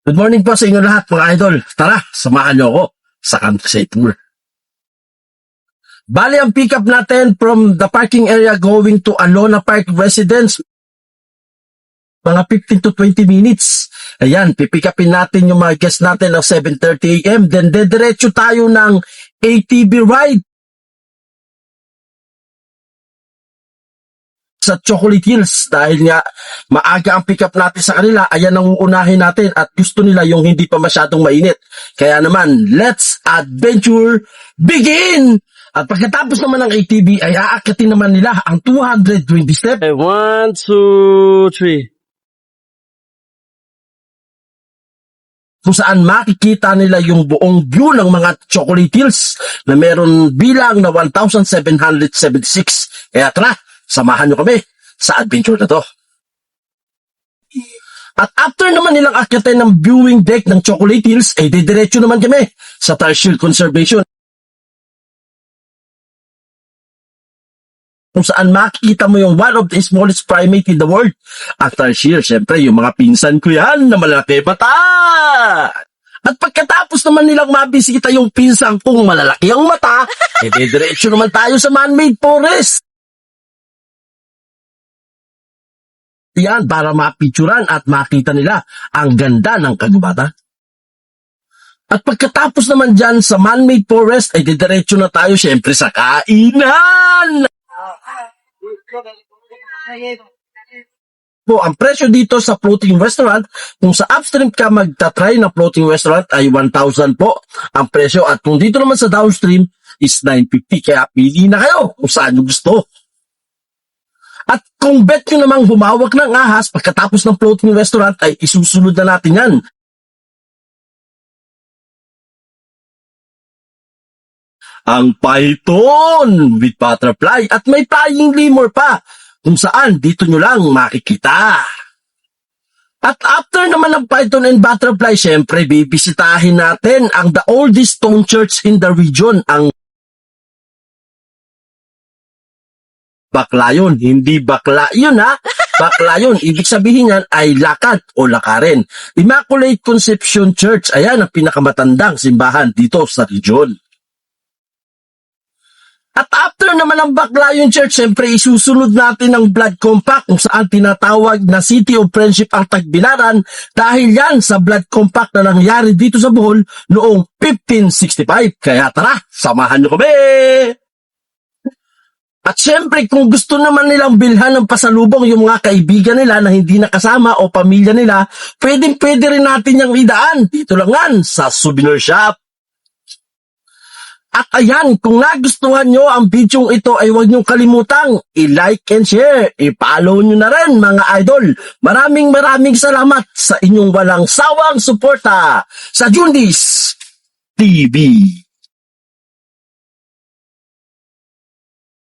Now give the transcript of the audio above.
Good morning po sa inyo lahat mga idol. Tara, samahan niyo ako sa countryside tour. Bali ang pick up natin from the parking area going to Alona Park Residence. Mga 15 to 20 minutes. Ayan, pipick upin natin yung mga guests natin ng 7:30 AM. Then dediretso tayo ng ATV ride sa Chocolate Hills dahil nga maaga ang pick up natin sa kanila. Ayan ang uunahin natin at gusto nila yung hindi pa masyadong mainit. Kaya naman, let's adventure begin! At pagkatapos naman ng ATV ay aakyatin naman nila ang 220 step. 1, 2, 3. Kung saan makikita nila yung buong view ng mga Chocolate Hills na meron bilang na 1,776. Kaya tara, samahan nyo kami sa adventure na to. At after naman nilang akyatin ng viewing deck ng Chocolate Hills, ay didiretso naman kami sa Tar Shield Conservation. Kung saan makikita mo yung one of the smallest primate in the world. Ang tarsier, syempre, yung mga pinsan ko yan na malalaki mata. At pagkatapos naman nilang mabisita yung pinsan kong malalaki ang mata, diretso naman tayo sa man-made forest. Yan, para mapicturan at makita nila ang ganda ng kagubatan. At pagkatapos naman dyan sa man-made forest, ay diretso na tayo syempre sa kainan. Po, ang presyo dito sa floating restaurant, kung sa upstream ka magta-try na floating restaurant ay 1,000 po ang presyo at kung dito naman sa downstream is 950. Kaya pili na kayo kung saan nyo gusto. At kung bet nyo namang humawak ng ahas pagkatapos ng floating restaurant ay isusunod na natin yan. Ang python with butterfly at may flying lemur pa kung saan dito nyo lang makikita. At after naman ng python and butterfly, syempre bibisitahin natin ang the oldest stone church in the region, ang Baclayon. Hindi bakla yun ha. Baclayon, ibig sabihin yan ay lakad o lakarin. Immaculate Conception Church, ayan ang pinakamatandang simbahan dito sa region. At after naman ng Baclayon Church, siyempre isusunod natin ang Blood Compact kung saan tinatawag na City of Friendship ang Tagbilaran dahil yan sa Blood Compact na nangyari dito sa Bohol noong 1565. Kaya tara, samahan nyo kami! At siyempre kung gusto naman nilang bilhan ng pasalubong yung mga kaibigan nila na hindi nakasama o pamilya nila, pwede rin natin yung idaan dito lang yan sa souvenir shop. At ayan, kung nagustuhan nyo ang video ito ay huwag nyo kalimutang i-like and share. I-follow nyo na rin mga idol. Maraming salamat sa inyong walang sawang suporta sa Jundies TV.